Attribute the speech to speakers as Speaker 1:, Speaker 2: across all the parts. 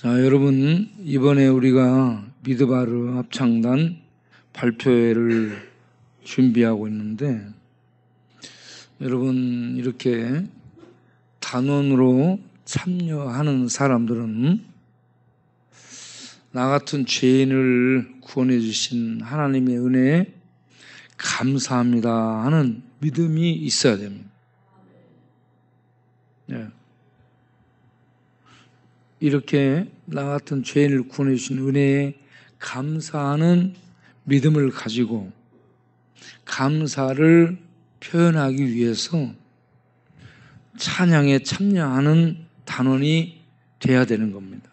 Speaker 1: 자, 여러분, 이번에 우리가 미드바르 합창단 발표회를 준비하고 있는데, 여러분, 이렇게 단원으로 참여하는 사람들은 나 같은 죄인을 구원해 주신 하나님의 은혜에 감사합니다 하는 믿음이 있어야 됩니다. 네. 이렇게 나 같은 죄인을 구원해 주신 은혜에 감사하는 믿음을 가지고 감사를 표현하기 위해서 찬양에 참여하는 단원이 돼야 되는 겁니다.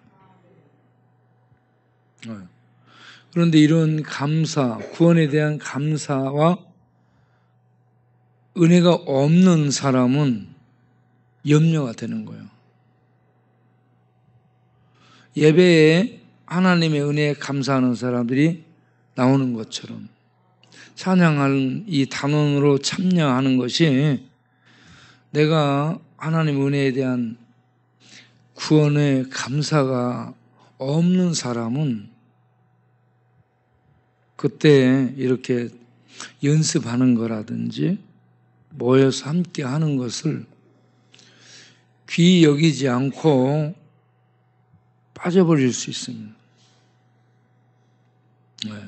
Speaker 1: 그런데 이런 감사, 구원에 대한 감사와 은혜가 없는 사람은 염려가 되는 거예요. 예배에 하나님의 은혜에 감사하는 사람들이 나오는 것처럼 찬양하는 이 단원으로 참여하는 것이 내가 하나님의 은혜에 대한 구원의 감사가 없는 사람은 그때 이렇게 연습하는 거라든지 모여서 함께 하는 것을 귀히 여기지 않고 빠져버릴 수 있습니다.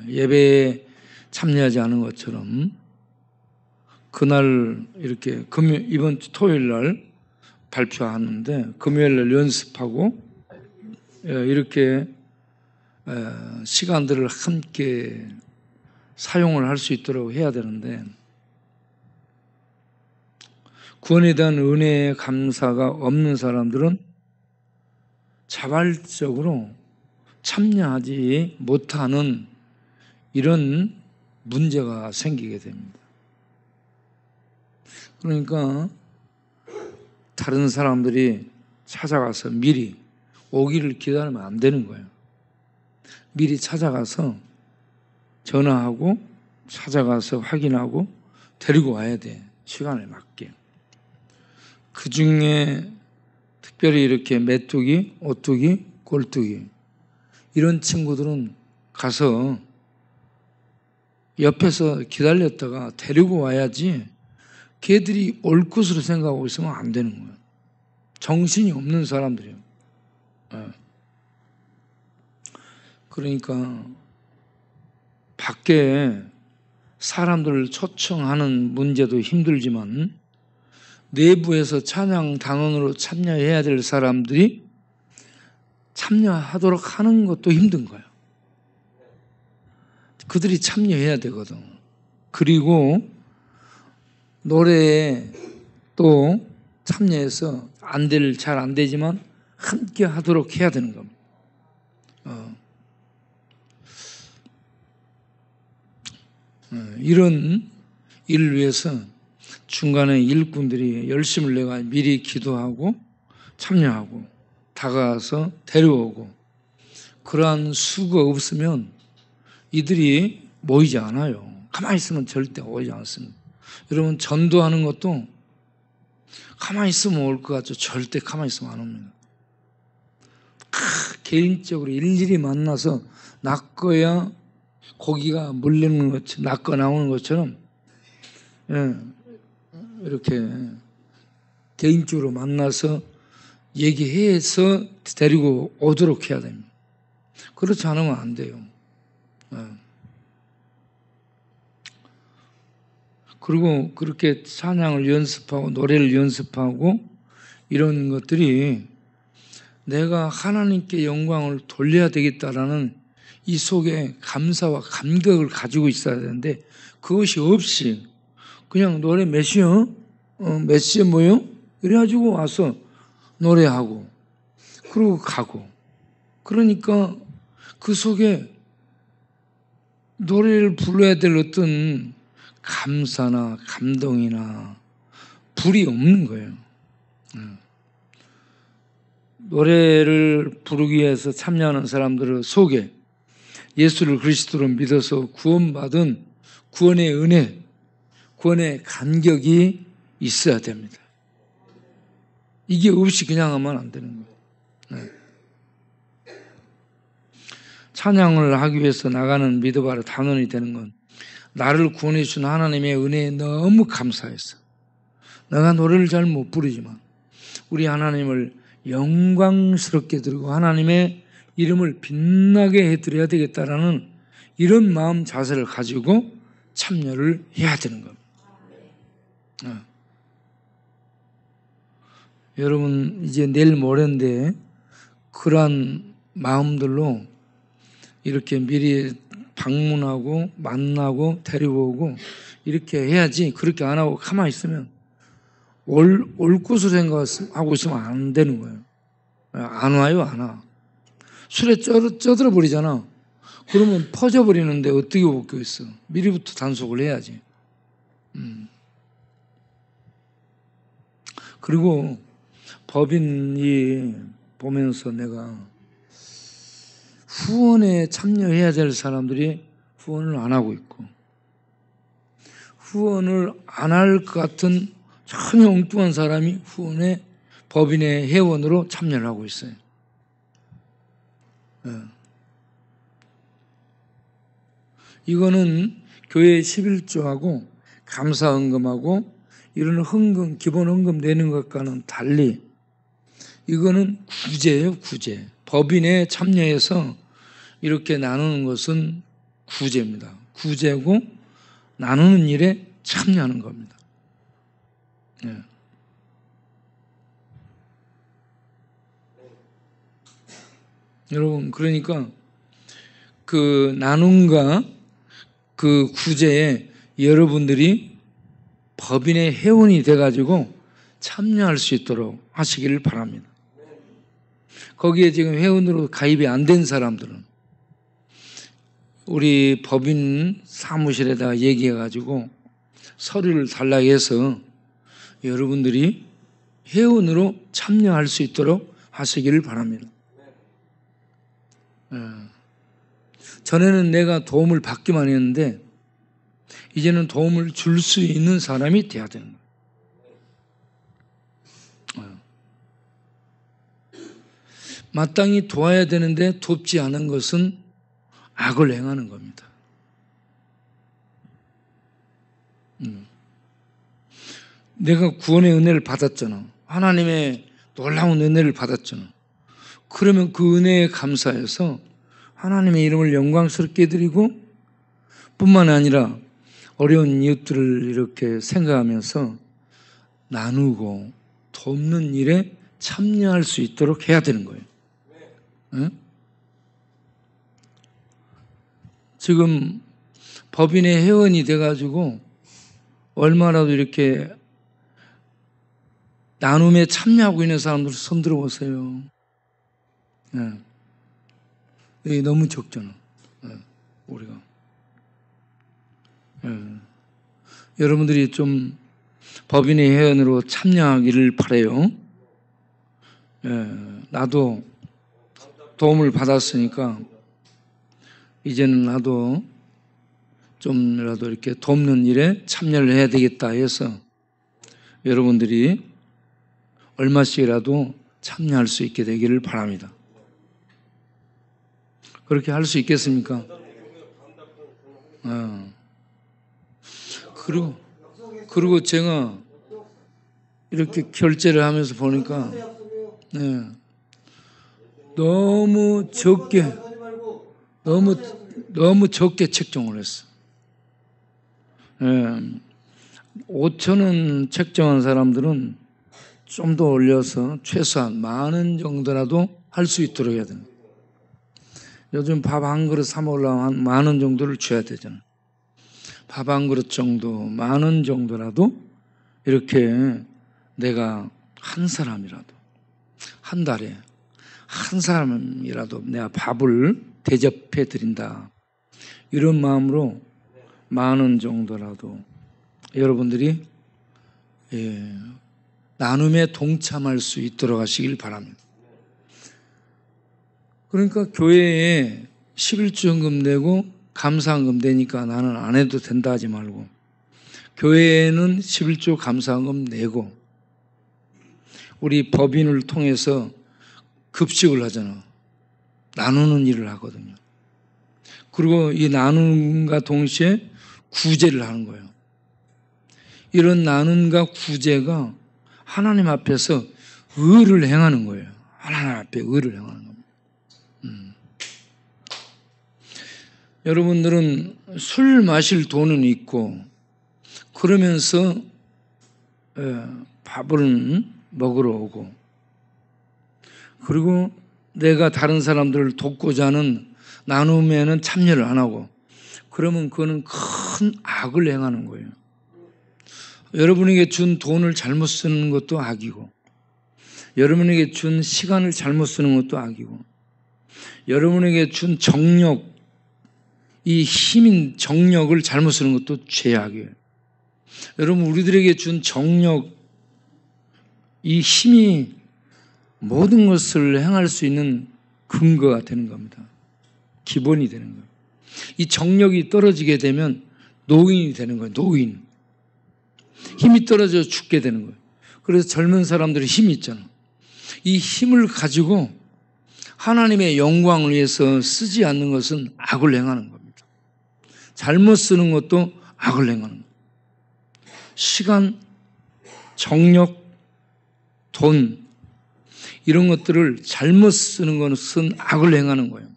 Speaker 1: 예배에 참여하지 않은 것처럼 그날 이렇게 이번 토요일 날 발표하는데 금요일 날 연습하고 이렇게 시간들을 함께 사용을 할 수 있도록 해야 되는데 구원에 대한 은혜의 감사가 없는 사람들은 자발적으로 참여하지 못하는 이런 문제가 생기게 됩니다. 그러니까 다른 사람들이 찾아가서 미리 오기를 기다리면 안 되는 거예요. 미리 찾아가서 전화하고 찾아가서 확인하고 데리고 와야 돼. 시간에 맞게. 그 중에 특별히 이렇게 메뚜기, 오뚜기, 꼴뚜기 이런 친구들은 가서 옆에서 기다렸다가 데리고 와야지 걔들이 올 것으로 생각하고 있으면 안 되는 거예요. 정신이 없는 사람들이에요. 그러니까 밖에 사람들을 초청하는 문제도 힘들지만 내부에서 찬양 단원으로 참여해야 될 사람들이 참여하도록 하는 것도 힘든 거예요. 그들이 참여해야 되거든. 그리고 노래에 또 참여해서 잘 안 되지만 함께 하도록 해야 되는 겁니다. 이런 일을 위해서 중간에 일꾼들이 열심을 내가 미리 기도하고 참여하고 다가가서 데려오고 그러한 수가 없으면 이들이 모이지 않아요. 가만히 있으면 절대 오지 않습니다. 여러분 전도하는 것도 가만히 있으면 올 것 같죠. 절대 가만히 있으면 안 옵니다. 개인적으로 일일이 만나서 낚아야 고기가 물리는 것처럼 낚아 나오는 것처럼 이렇게 개인적으로 만나서 얘기해서 데리고 오도록 해야 됩니다. 그렇지 않으면 안 돼요. 그리고 그렇게 찬양을 연습하고 노래를 연습하고 이런 것들이 내가 하나님께 영광을 돌려야 되겠다라는 이 속에 감사와 감격을 가지고 있어야 되는데 그것이 없이 그냥 노래 몇 시에 모여? 이래가지고 와서 노래하고 그러고 가고 그러니까 그 속에 노래를 불러야 될 어떤 감사나 감동이나 불이 없는 거예요. 노래를 부르기 위해서 참여하는 사람들 속에 예수를 그리스도로 믿어서 구원받은 구원의 은혜, 구원의 감격이 있어야 됩니다. 이게 없이 그냥 하면 안 되는 거예요. 찬양을 하기 위해서 나가는 믿어봐라 단원이 되는 건 나를 구원해 주신 하나님의 은혜에 너무 감사했어. 내가 노래를 잘 못 부르지만 우리 하나님을 영광스럽게 드리고 하나님의 이름을 빛나게 해드려야 되겠다라는 이런 마음 자세를 가지고 참여를 해야 되는 겁니다. 여러분 이제 내일 모레인데 그러한 마음들로 이렇게 미리 방문하고 만나고 데리고 오고 이렇게 해야지. 그렇게 안 하고 가만히 있으면 올 것을 생각하고 있으면 안 되는 거예요. 안 와요, 안 와. 술에 쪄들어 버리잖아. 그러면 퍼져버리는데 어떻게 먹겠어. 미리부터 단속을 해야지. 그리고 법인이 보면서 내가 후원에 참여해야 될 사람들이 후원을 안 하고 있고 후원을 안 할 것 같은 전혀 엉뚱한 사람이 후원에 법인의 회원으로 참여를 하고 있어요. 이거는 교회 11조하고 감사헌금하고 이런 헌금, 기본 헌금 내는 것과는 달리 이거는 구제예요, 구제. 법인에 참여해서 이렇게 나누는 것은 구제입니다. 구제고 나누는 일에 참여하는 겁니다. 네. 여러분, 그러니까 그 나눔과 그 구제에 여러분들이 법인의 회원이 돼가지고 참여할 수 있도록 하시기를 바랍니다. 거기에 지금 회원으로 가입이 안 된 사람들은 우리 법인 사무실에다가 얘기해가지고 서류를 달라고 해서 여러분들이 회원으로 참여할 수 있도록 하시기를 바랍니다. 전에는 내가 도움을 받기만 했는데 이제는 도움을 줄 수 있는 사람이 돼야 되는 거예요. 마땅히 도와야 되는데 돕지 않은 것은 악을 행하는 겁니다. 내가 구원의 은혜를 받았잖아. 하나님의 놀라운 은혜를 받았잖아. 그러면 그 은혜에 감사해서 하나님의 이름을 영광스럽게 드리고 뿐만 아니라 어려운 이웃들을 이렇게 생각하면서 나누고 돕는 일에 참여할 수 있도록 해야 되는 거예요. 네? 지금 법인의 회원이 돼가지고 얼마라도 이렇게 나눔에 참여하고 있는 사람들 손 들어보세요. 네. 이게 너무 적잖아. 네. 우리가. 여러분들이 좀 법인의 회원으로 참여하기를 바라요. 나도 도움을 받았으니까 이제는 나도 좀이라도 이렇게 돕는 일에 참여를 해야 되겠다 해서 여러분들이 얼마씩이라도 참여할 수 있게 되기를 바랍니다. 그렇게 할 수 있겠습니까? 그리고 제가 이렇게 결제를 하면서 보니까 너무 적게 책정을 했어. 5,000원 책정한 사람들은 좀 더 올려서 최소한 10,000원 정도라도 할 수 있도록 해야 됩니다. 요즘 밥 한 그릇 사 먹으려면 한 10,000원 정도를 줘야 되잖아요. 밥 한 그릇 정도, 10,000원 정도라도 이렇게 내가 한 사람이라도, 한 달에 한 사람이라도 내가 밥을 대접해 드린다. 이런 마음으로 10,000원 정도라도 여러분들이 나눔에 동참할 수 있도록 하시길 바랍니다. 그러니까 교회에 11조헌금 내고 감사헌금 내니까 나는 안 해도 된다 하지 말고 교회에는 11조 감사헌금 내고 우리 법인을 통해서 급식을 하잖아. 나누는 일을 하거든요. 그리고 이 나눔과 동시에 구제를 하는 거예요. 이런 나눔과 구제가 하나님 앞에서 의를 행하는 거예요. 하나님 앞에 의를 행하는 겁니다. 여러분들은 술 마실 돈은 있고 그러면서 밥을 먹으러 오고 그리고 내가 다른 사람들을 돕고자 하는 나눔에는 참여를 안 하고 그러면 그거는 큰 악을 행하는 거예요. 여러분에게 준 돈을 잘못 쓰는 것도 악이고 여러분에게 준 시간을 잘못 쓰는 것도 악이고 여러분에게 준 정력 이 힘인 정력을 잘못 쓰는 것도 죄악이에요. 여러분 우리들에게 준 정력 이 힘이 모든 것을 행할 수 있는 근거가 되는 겁니다. 기본이 되는 거예요. 이 정력이 떨어지게 되면 노인이 되는 거예요. 노인. 힘이 떨어져 죽게 되는 거예요. 그래서 젊은 사람들이 힘이 있잖아. 이 힘을 가지고 하나님의 영광을 위해서 쓰지 않는 것은 악을 행하는 겁니다. 잘못 쓰는 것도 악을 행하는 거예요. 시간, 정력, 돈 이런 것들을 잘못 쓰는 것은 악을 행하는 거예요.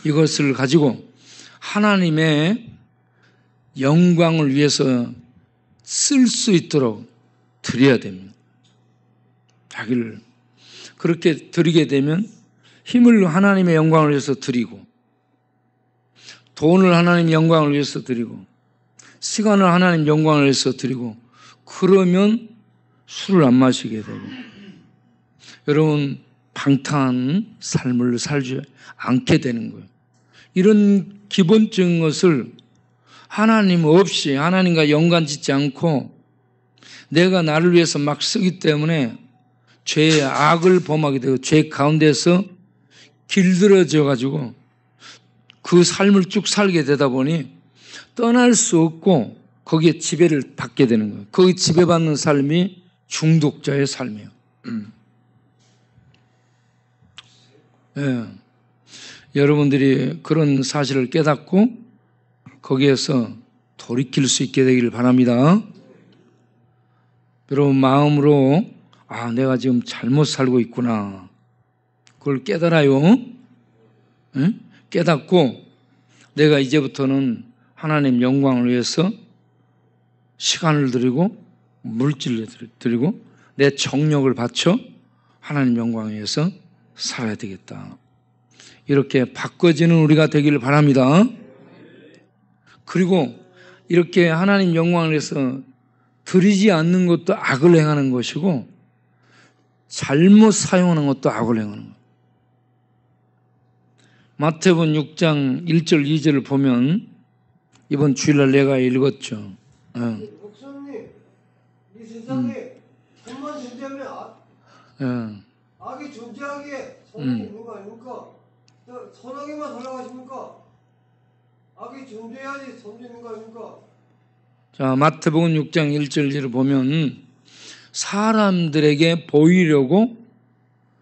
Speaker 1: 이것을 가지고 하나님의 영광을 위해서 쓸 수 있도록 드려야 됩니다. 자기를 그렇게 드리게 되면 힘을 하나님의 영광을 위해서 드리고 돈을 하나님 영광을 위해서 드리고 시간을 하나님 영광을 위해서 드리고 그러면 술을 안 마시게 되고 여러분 방탕한 삶을 살지 않게 되는 거예요. 이런 기본적인 것을 하나님 없이 하나님과 연관짓지 않고 내가 나를 위해서 막 쓰기 때문에 죄의 악을 범하게 되고 죄 가운데서 길들어져 가지고 그 삶을 쭉 살게 되다 보니 떠날 수 없고 거기에 지배를 받게 되는 거예요. 거기 지배받는 삶이 중독자의 삶이에요. 예. 여러분들이 그런 사실을 깨닫고 거기에서 돌이킬 수 있게 되기를 바랍니다. 여러분 마음으로 내가 지금 잘못 살고 있구나. 그걸 깨달아요. 예? 깨닫고 내가 이제부터는 하나님 영광을 위해서 시간을 드리고 물질을 드리고 내 정력을 바쳐 하나님 영광을 위해서 살아야 되겠다. 이렇게 바꿔지는 우리가 되기를 바랍니다. 그리고 이렇게 하나님 영광을 위해서 드리지 않는 것도 악을 행하는 것이고 잘못 사용하는 것도 악을 행하는 거예요. 마태복음 6장 1절 2절을 보면 이번 주일날 내가 읽었죠.
Speaker 2: 목사님, 이 세상에 돈만 존재하면 악이 존재하기에 선이 있는 거 아닙니까? 선하게만 살아가십니까? 악이 존재해야지 선이 있는 거 아닙니까?
Speaker 1: 자, 마태복음 6장 1절 2절을 보면 사람들에게 보이려고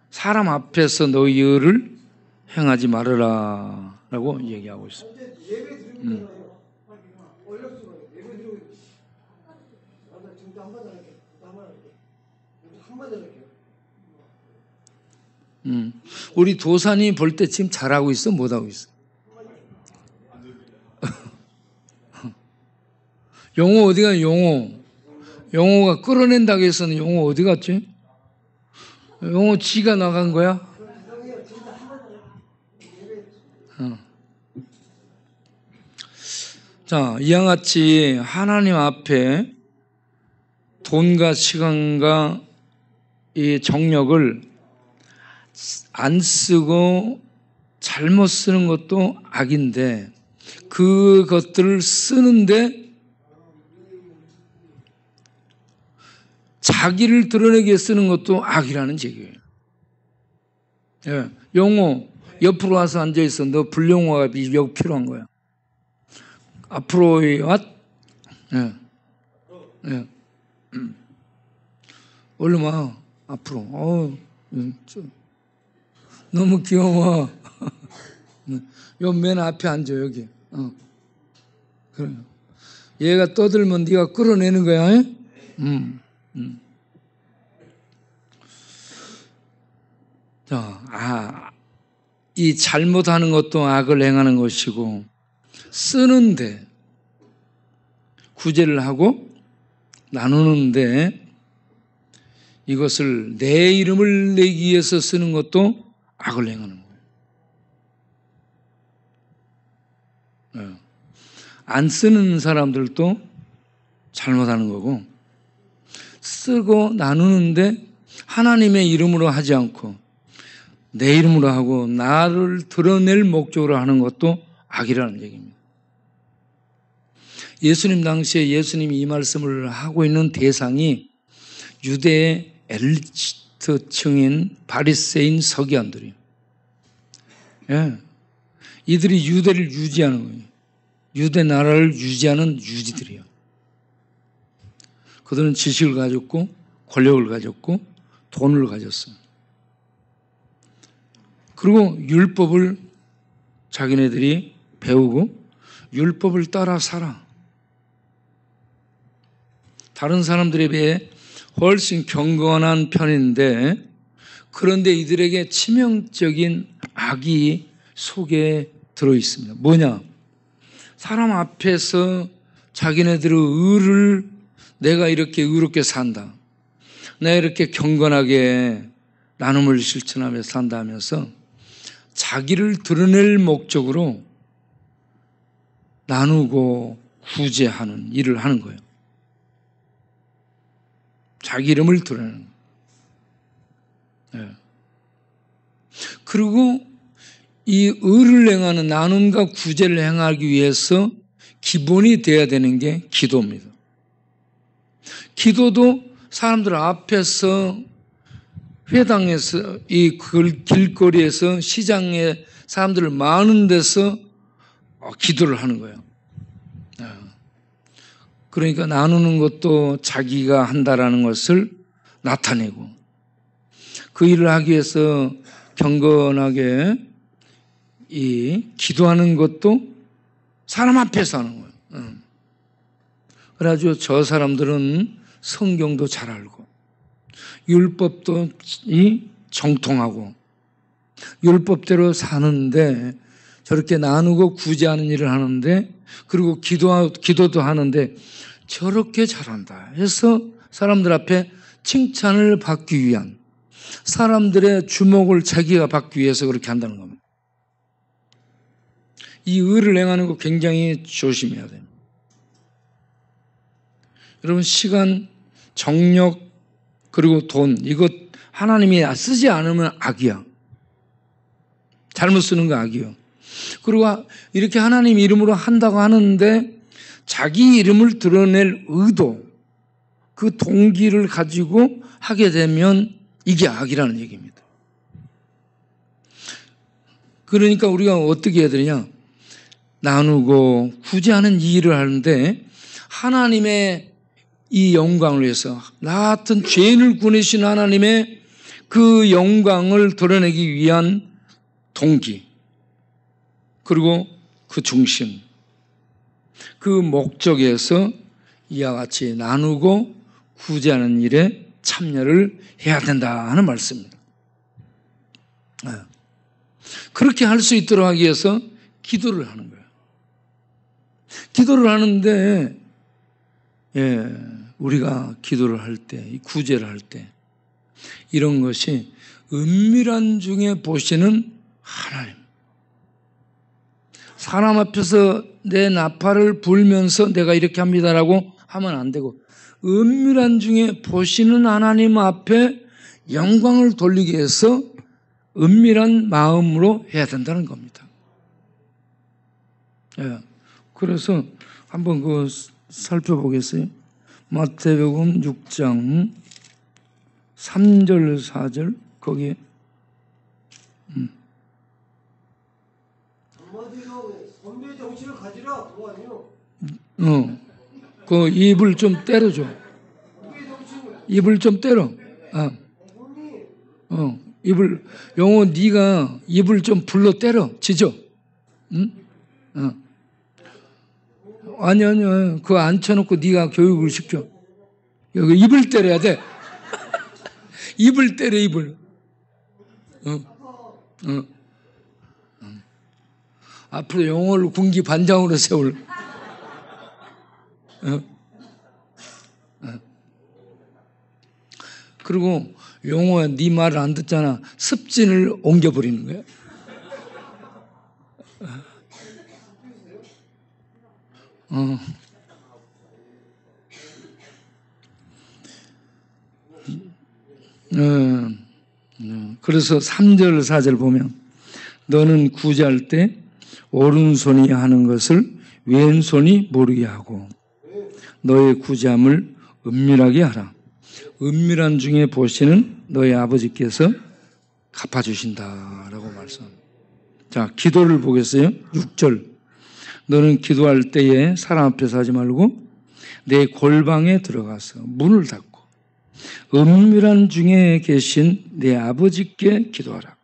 Speaker 1: 사람 앞에서 너희 의를 행하지 말아라 라고 얘기하고 있습니다.
Speaker 2: 예배 드리고 있잖아요. 어렵지만 예배 드리고 있어요. 지금 한번 할게요. 한번 할게요.
Speaker 1: 우리 도사님 볼 때 지금 잘하고 있어? 못하고 있어? 용호 어디가 용호가 끌어낸다고 해서는 용호 어디 갔지? 용호 지가 나간 거야? 자, 이와 같이 하나님 앞에 돈과 시간과 이 정력을 안 쓰고 잘못 쓰는 것도 악인데 그것들을 쓰는데 자기를 드러내기 위해 쓰는 것도 악이라는 얘기예요. 예, 용호 옆으로 와서 앉아있어. 너 불용호가 여기 필요한 거야. 앞으로 와. 예. 예. 얼른 와. 앞으로. 너무 귀여워. 요 맨 앞에 앉아, 여기. 그래. 얘가 떠들면 네가 끌어내는 거야. 자, 이 잘못하는 것도 악을 행하는 것이고, 쓰는데, 구제를 하고 나누는데, 이것을 내 이름을 내기 위해서 쓰는 것도 악을 행하는 거예요. 안 쓰는 사람들도 잘못하는 거고, 쓰고 나누는데 하나님의 이름으로 하지 않고 내 이름으로 하고 나를 드러낼 목적으로 하는 것도 악이라는 얘기입니다. 예수님 당시에 예수님이 이 말씀을 하고 있는 대상이 유대의 엘리트층인 바리새인 서기관들이에요. 예. 이들이 유대를 유지하는 거예요. 유대 나라를 유지하는 유지들이에요. 그들은 지식을 가졌고 권력을 가졌고 돈을 가졌어요. 그리고 율법을 자기네들이 배우고 율법을 따라 살아. 다른 사람들에 비해 훨씬 경건한 편인데, 그런데 이들에게 치명적인 악이 속에 들어 있습니다. 뭐냐? 사람 앞에서 자기네들의 의를 내가 이렇게 의롭게 산다, 내가 이렇게 경건하게 나눔을 실천하며 산다 하면서 자기를 드러낼 목적으로 나누고 구제하는 일을 하는 거예요. 자기 이름을 드러내는 거예요. 네. 그리고 이 의를 행하는 나눔과 구제를 행하기 위해서 기본이 돼야 되는 게 기도입니다. 기도도 사람들 앞에서, 회당에서, 이 길거리에서, 시장에 사람들 많은 데서 기도를 하는 거예요. 그러니까 나누는 것도 자기가 한다라는 것을 나타내고, 그 일을 하기 위해서 경건하게 이 기도하는 것도 사람 앞에서 하는 거예요. 그래가지고 저 사람들은 성경도 잘 알고 율법도 정통하고 율법대로 사는데, 저렇게 나누고 구제하는 일을 하는데, 그리고 기도도 하는데 저렇게 잘한다 해서 사람들 앞에 칭찬을 받기 위한, 사람들의 주목을 자기가 받기 위해서 그렇게 한다는 겁니다. 이 의를 행하는 거 굉장히 조심해야 돼요. 여러분, 시간, 정력, 그리고 돈, 이것 하나님이 쓰지 않으면 악이야. 잘못 쓰는 거 악이요. 그리고 이렇게 하나님 이름으로 한다고 하는데 자기 이름을 드러낼 의도, 그 동기를 가지고 하게 되면 이게 악이라는 얘기입니다. 그러니까 우리가 어떻게 해야 되냐? 나누고 구제하는 이 일을 하는데 하나님의 이 영광을 위해서, 나 같은 죄인을 구원하신 하나님의 그 영광을 드러내기 위한 동기, 그리고 그 중심, 그 목적에서 이와 같이 나누고 구제하는 일에 참여를 해야 된다 하는 말씀입니다. 그렇게 할 수 있도록 하기 위해서 기도를 하는 거예요. 기도를 하는데, 우리가 기도를 할 때, 구제를 할 때, 이런 것이 은밀한 중에 보시는 하나님. 사람 앞에서 내 나팔을 불면서 내가 이렇게 합니다라고 하면 안 되고, 은밀한 중에 보시는 하나님 앞에 영광을 돌리기 위해서 은밀한 마음으로 해야 된다는 겁니다. 그래서 한번 그거 살펴보겠어요? 마태복음 6장 3절 4절 거기에
Speaker 2: 한마디로 선배 정신을 가지라, 그거 아니요?
Speaker 1: 그 입을 좀 때려줘. 입을 좀 때려. 영호 네가 입을 좀 불러 때려 지져. 응? 아니 그거 앉혀놓고 네가 교육을 시켜. 여기 입을 때려야 돼. 입을 때려 입을. 앞으로 영호를 군기 반장으로 세울. 그리고 용호야 네 말을 안 듣잖아. 습진을 옮겨버리는 거야. 그래서 3절 4절 보면 너는 구제할 때 오른손이 하는 것을 왼손이 모르게 하고 너의 구제함을 은밀하게 하라. 은밀한 중에 보시는 너희 아버지께서 갚아주신다라고 말씀합니다. 자, 기도를 보겠어요. 6절. 너는 기도할 때에 사람 앞에서 하지 말고 내 골방에 들어가서 문을 닫고 은밀한 중에 계신 내 아버지께 기도하라.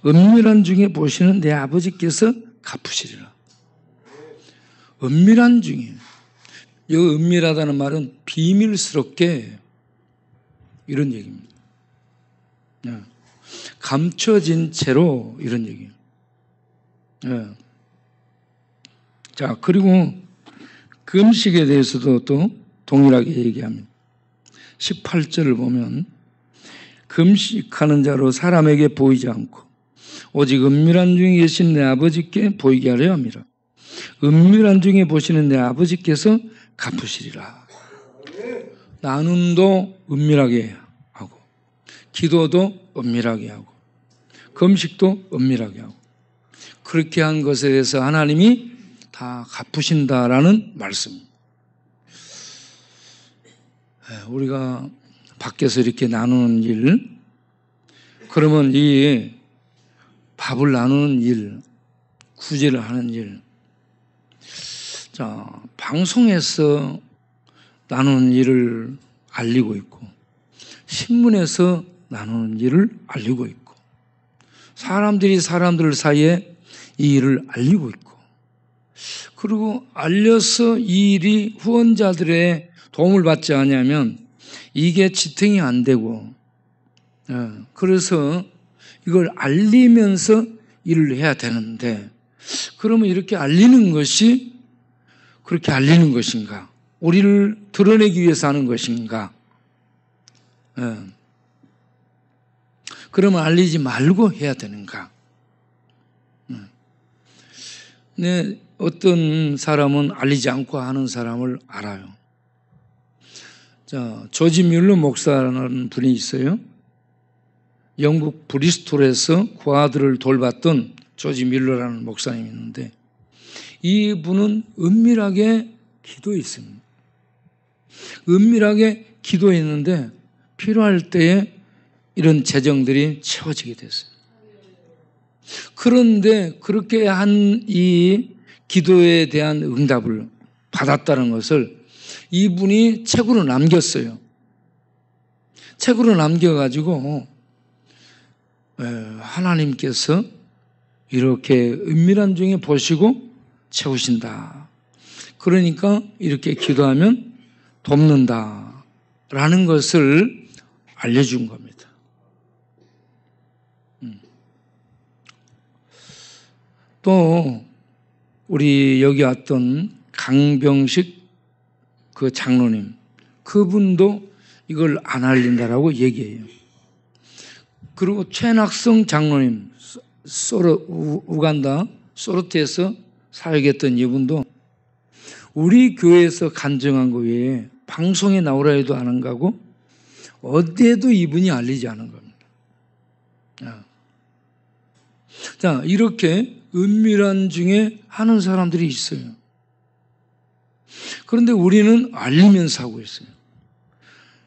Speaker 1: 은밀한 중에 보시는 내 아버지께서 갚으시리라. 은밀한 중에. 이 은밀하다는 말은 비밀스럽게 이런 얘기입니다. 감춰진 채로 이런 얘기예요. 자, 그리고 금식에 대해서도 또 동일하게 얘기합니다. 18절을 보면 금식하는 자로 사람에게 보이지 않고 오직 은밀한 중에 계신 내 아버지께 보이게 하려 합니다. 은밀한 중에 보시는 내 아버지께서 갚으시리라. 나눔도 은밀하게 하고 기도도 은밀하게 하고 금식도 은밀하게 하고 그렇게 한 것에 대해서 하나님이 다 갚으신다라는 말씀입니다. 우리가 밖에서 이렇게 나누는 일, 그러면 이 밥을 나누는 일, 구제를 하는 일, 자, 방송에서 나누는 일을 알리고 있고 신문에서 나누는 일을 알리고 있고 사람들이 사람들 사이에 이 일을 알리고 있고 그리고 알려서 이 일이 후원자들의 도움을 받지 않으면 이게 지탱이 안 되고 그래서 이걸 알리면서 일을 해야 되는데 그러면 이렇게 알리는 것이 그렇게 알리는 것인가? 우리를 드러내기 위해서 하는 것인가? 그러면 알리지 말고 해야 되는가? 네, 어떤 사람은 알리지 않고 하는 사람을 알아요. 자, 조지 뮬러 목사라는 분이 있어요. 영국 브리스톨에서 고아들을 돌봤던 조지 뮬러라는 목사님이 있는데 이분은 은밀하게 기도했습니다. 은밀하게 기도했는데 필요할 때에 이런 재정들이 채워지게 됐어요. 그런데 그렇게 한 이 기도에 대한 응답을 받았다는 것을 이분이 책으로 남겼어요. 책으로 남겨가지고 하나님께서 이렇게 은밀한 중에 보시고 채우신다. 그러니까 이렇게 기도하면 돕는다라는 것을 알려준 겁니다. 또 우리 여기 왔던 강병식 그 장로님, 그분도 이걸 안 알린다라고 얘기해요. 그리고 최낙성 장로님, 우간다 소르트에서 사역했던 이분도 우리 교회에서 간증한 거 외에 방송에 나오라 해도 안 가고 어디에도 이분이 알리지 않은 겁니다. 자, 이렇게 은밀한 중에 하는 사람들이 있어요. 그런데 우리는 알리면서 하고 있어요.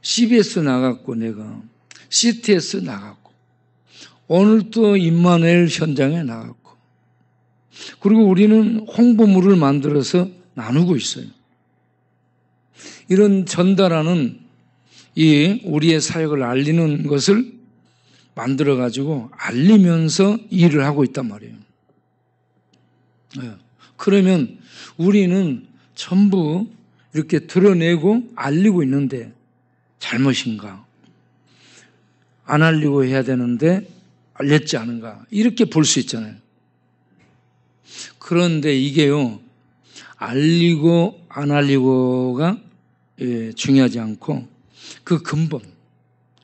Speaker 1: CBS 나갔고 내가 CTS 나갔고 오늘 또 임마누엘 현장에 나갔고 그리고 우리는 홍보물을 만들어서 나누고 있어요. 이런 전달하는 이 우리의 사역을 알리는 것을 만들어 가지고 알리면서 일을 하고 있단 말이에요. 그러면 우리는 전부 이렇게 드러내고 알리고 있는데 잘못인가? 안 알리고 해야 되는데 알렸지 않은가? 이렇게 볼 수 있잖아요. 그런데 이게요, 알리고 안 알리고가 중요하지 않고 그 근본,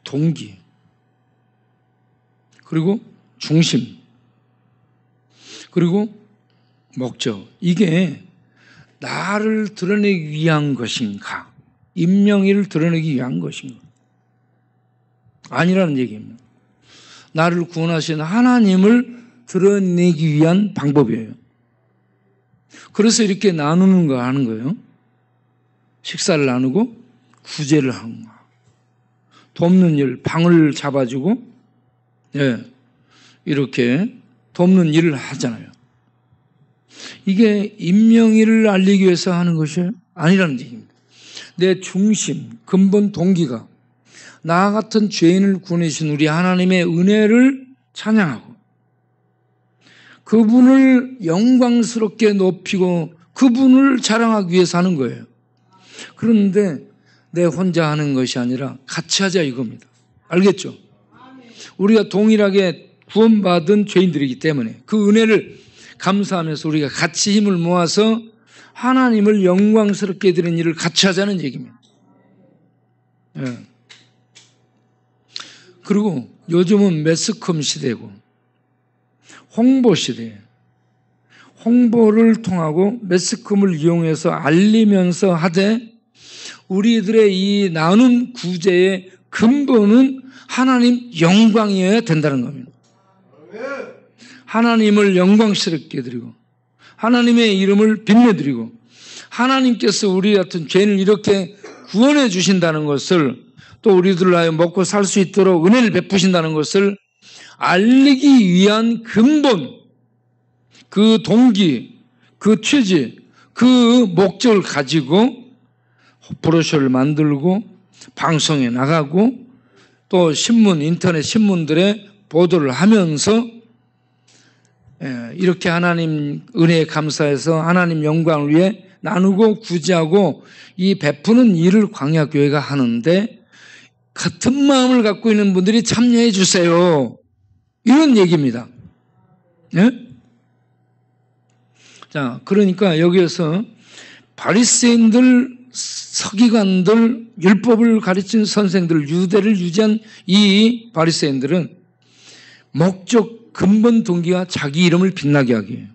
Speaker 1: 동기, 그리고 중심, 그리고 목적, 이게 나를 드러내기 위한 것인가, 임명의를 드러내기 위한 것인가, 아니라는 얘기입니다. 나를 구원하신 하나님을 드러내기 위한 방법이에요. 그래서 이렇게 나누는 거 하는 거예요. 식사를 나누고 구제를 하는 거, 돕는 일, 방을 잡아주고, 이렇게 돕는 일을 하잖아요. 이게 임명의를 알리기 위해서 하는 것이 아니라는 얘기입니다. 내 중심, 근본 동기가 나 같은 죄인을 구원해주신 우리 하나님의 은혜를 찬양하고 그분을 영광스럽게 높이고 그분을 자랑하기 위해서 하는 거예요. 그런데 내 혼자 하는 것이 아니라 같이 하자 이겁니다. 알겠죠? 우리가 동일하게 구원받은 죄인들이기 때문에 그 은혜를 감사하면서 우리가 같이 힘을 모아서 하나님을 영광스럽게 드리는 일을 같이 하자는 얘기입니다. 그리고 요즘은 매스컴 시대고 홍보 시대예요. 홍보를 통하고 매스컴을 이용해서 알리면서 하되 우리들의 이 나눔 구제의 근본은 하나님 영광이어야 된다는 겁니다. 하나님을 영광스럽게 드리고 하나님의 이름을 빛내드리고 하나님께서 우리 같은 죄인을 이렇게 구원해 주신다는 것을 또 우리들로 하여 먹고 살 수 있도록 은혜를 베푸신다는 것을 알리기 위한 근본, 그 동기, 그 취지, 그 목적을 가지고 브로셔를 만들고 방송에 나가고 또 신문, 인터넷 신문들에 보도를 하면서 이렇게 하나님 은혜에 감사해서 하나님 영광을 위해 나누고 구제하고 이 베푸는 일을 광야교회가 하는데 같은 마음을 갖고 있는 분들이 참여해 주세요. 이런 얘기입니다. 예? 자, 그러니까 여기에서 바리새인들, 서기관들, 율법을 가르친 선생들, 유대를 유지한 이 바리새인들은 목적, 근본 동기가 자기 이름을 빛나게 하기 위해요.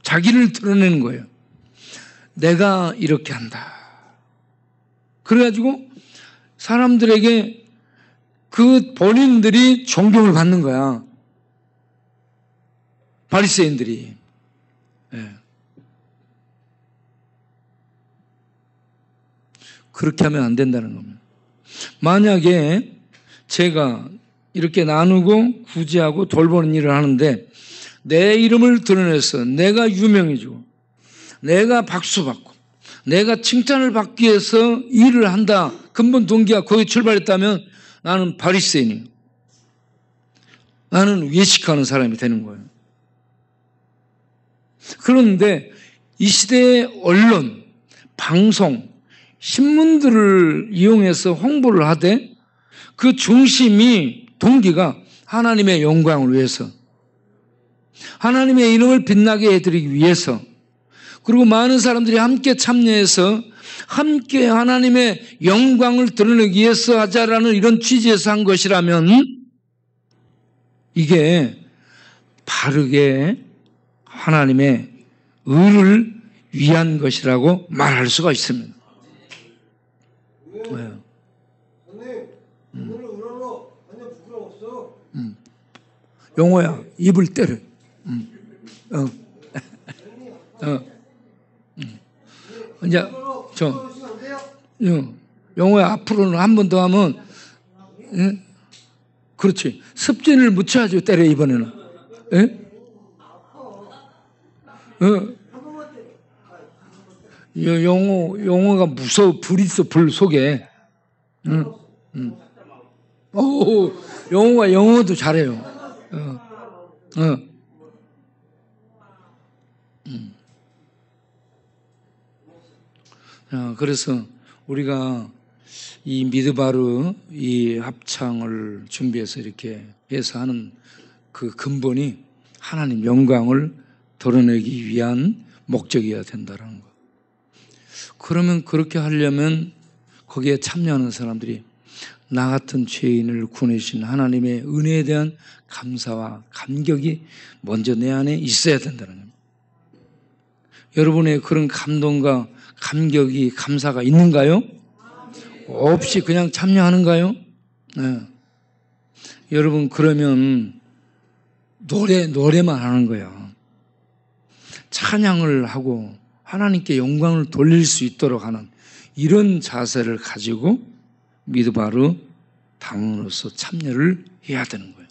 Speaker 1: 자기를 드러내는 거예요. 내가 이렇게 한다. 그래가지고 사람들에게 그 본인들이 존경을 받는 거야. 바리새인들이. 그렇게 하면 안 된다는 겁니다. 만약에 제가 이렇게 나누고 구제하고 돌보는 일을 하는데 내 이름을 드러내서 내가 유명해지고 내가 박수받고 내가 칭찬을 받기 위해서 일을 한다. 근본 동기가 거기 출발했다면 나는 바리새인이에요. 나는 외식하는 사람이 되는 거예요. 그런데 이 시대의 언론, 방송, 신문들을 이용해서 홍보를 하되 그 중심이 동기가 하나님의 영광을 위해서 하나님의 이름을 빛나게 해드리기 위해서 그리고 많은 사람들이 함께 참여해서 함께 하나님의 영광을 드러내기 위해서 하자라는 이런 취지에서 한 것이라면 이게 바르게 하나님의 의를 위한 것이라고 말할 수가 있습니다.
Speaker 2: 네. 오늘 울어로 완전 부끄러웠어.
Speaker 1: 용호야, 입을 때려. 이제 용호야, 앞으로는 한 번 더 하면, 그렇지. 습진을 묻혀야죠, 때려, 이번에는. 용호가 무서워, 불 있어, 불 속에. 오, 영어도 잘해요. 그래서 우리가 이 미드바르 이 합창을 준비해서 이렇게 해서 하는 그 근본이 하나님 영광을 드러내기 위한 목적이어야 된다는 거. 그러면 그렇게 하려면 거기에 참여하는 사람들이 나 같은 죄인을 구원해주신 하나님의 은혜에 대한 감사와 감격이 먼저 내 안에 있어야 된다는 겁니다. 여러분의 그런 감동과 감격이 감사가 있는가요? 없이 그냥 참여하는가요? 네. 여러분 그러면 노래만 하는 거예요. 찬양을 하고 하나님께 영광을 돌릴 수 있도록 하는 이런 자세를 가지고 미드바르 당원으로서 참여를 해야 되는 거예요.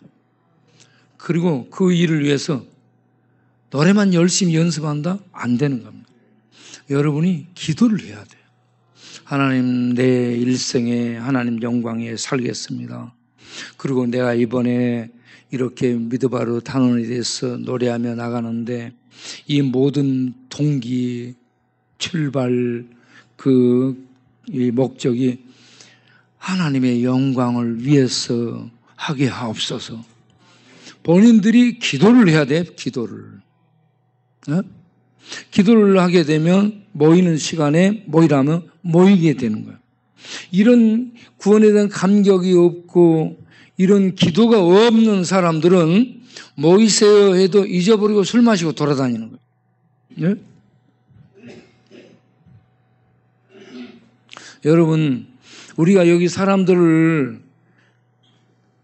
Speaker 1: 그리고 그 일을 위해서 노래만 열심히 연습한다? 안 되는 겁니다. 여러분이 기도를 해야 돼요. 하나님, 내 일생에 하나님 영광에 살겠습니다. 그리고 내가 이번에 이렇게 미드바르 단원에 대해서 노래하며 나가는데 이 모든 동기, 출발, 이 목적이 하나님의 영광을 위해서 하게 하옵소서. 본인들이 기도를 해야 돼, 기도를. 기도를 하게 되면 모이는 시간에 모이라면 모이게 되는 거예요. 이런 구원에 대한 감격이 없고 이런 기도가 없는 사람들은 모이세요 해도 잊어버리고 술 마시고 돌아다니는 거예요. 네? 여러분, 우리가 여기 사람들을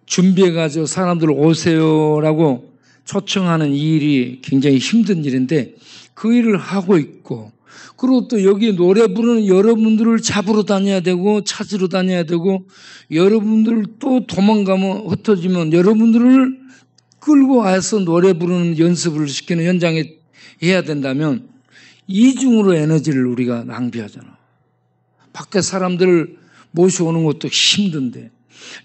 Speaker 1: 준비해가지고 사람들 오세요라고 초청하는 이 일이 굉장히 힘든 일인데 그 일을 하고 있고, 그리고 또 여기 노래 부르는 여러분들을 잡으러 다녀야 되고 찾으러 다녀야 되고, 여러분들 또 도망가면 흩어지면 여러분들을 끌고 와서 노래 부르는 연습을 시키는 현장에 해야 된다면 이중으로 에너지를 우리가 낭비하잖아. 밖에 사람들을 모셔오는 것도 힘든데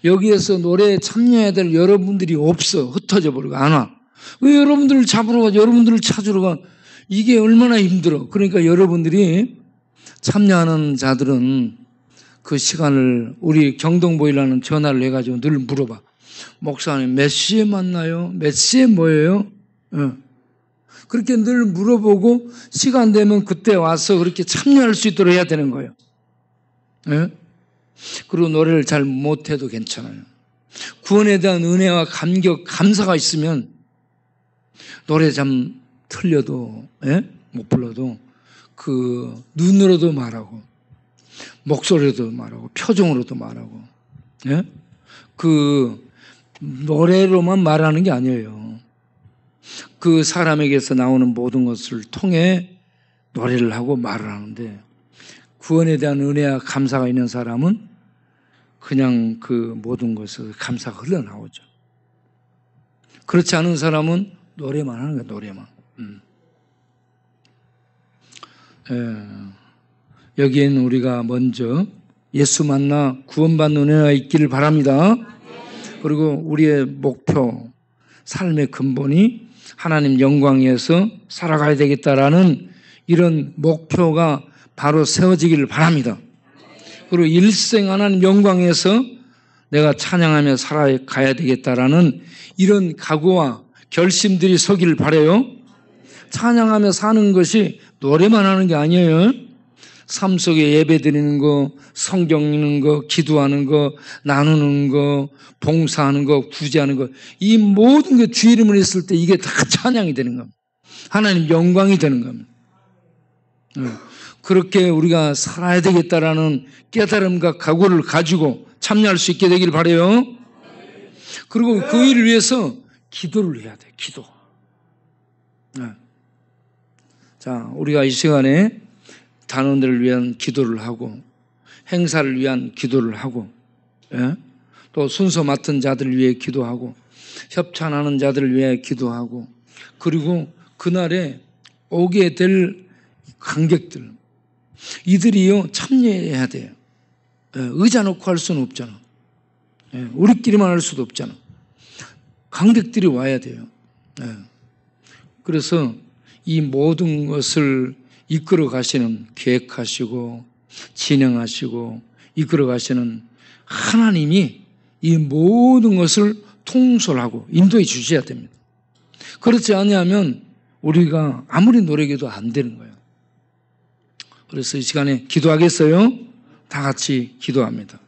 Speaker 1: 여기에서 노래에 참여해야 될 여러분들이 없어. 흩어져 버리고 안 와. 왜 여러분들을 잡으러 가, 여러분들을 찾으러 가. 이게 얼마나 힘들어. 그러니까 여러분들이 참여하는 자들은 그 시간을 우리 경동보이라는 전화를 해가지고 늘 물어봐. 목사님 몇 시에 만나요? 몇 시에 뭐예요? 그렇게 늘 물어보고 시간 되면 그때 와서 그렇게 참여할 수 있도록 해야 되는 거예요. 그리고 노래를 잘 못해도 괜찮아요. 구원에 대한 은혜와 감격, 감사가 있으면 노래 좀 틀려도 못 불러도 그 눈으로도 말하고 목소리로도 말하고 표정으로도 말하고 그 노래로만 말하는 게 아니에요. 그 사람에게서 나오는 모든 것을 통해 노래를 하고 말을 하는데 구원에 대한 은혜와 감사가 있는 사람은 그냥 그 모든 것을 감사가 흘러나오죠. 그렇지 않은 사람은 노래만 하는 거예요. 노래만. 여기에는 우리가 먼저 예수 만나 구원받는 은혜가 있기를 바랍니다. 그리고 우리의 목표, 삶의 근본이 하나님 영광에서 살아가야 되겠다라는 이런 목표가 바로 세워지기를 바랍니다. 그리고 일생 하나님 영광에서 내가 찬양하며 살아가야 되겠다라는 이런 각오와 결심들이 서기를 바라요. 찬양하며 사는 것이 노래만 하는 게 아니에요. 삶 속에 예배 드리는 거, 성경 읽는 거, 기도하는 거, 나누는 거, 봉사하는 거, 구제하는 거, 이 모든 게 주 이름을 했을 때 이게 다 찬양이 되는 겁니다. 하나님 영광이 되는 겁니다. 그렇게 우리가 살아야 되겠다라는 깨달음과 각오를 가지고 참여할 수 있게 되길 바라요. 그리고 그 일을 위해서 기도를 해야 돼. 기도. 자, 우리가 이 시간에 단원들을 위한 기도를 하고 행사를 위한 기도를 하고 또 순서 맡은 자들을 위해 기도하고 협찬하는 자들을 위해 기도하고 그리고 그날에 오게 될 관객들 이들이요 참여해야 돼요. 의자 놓고 할 수는 없잖아. 우리끼리만 할 수도 없잖아. 관객들이 와야 돼요. 그래서 이 모든 것을 이끌어 가시는, 계획하시고 진행하시고 이끌어 가시는 하나님이 이 모든 것을 통솔하고 인도해 주셔야 됩니다. 그렇지 않으면 우리가 아무리 노력해도 안 되는 거예요. 그래서 이 시간에 기도하겠어요? 다 같이 기도합니다.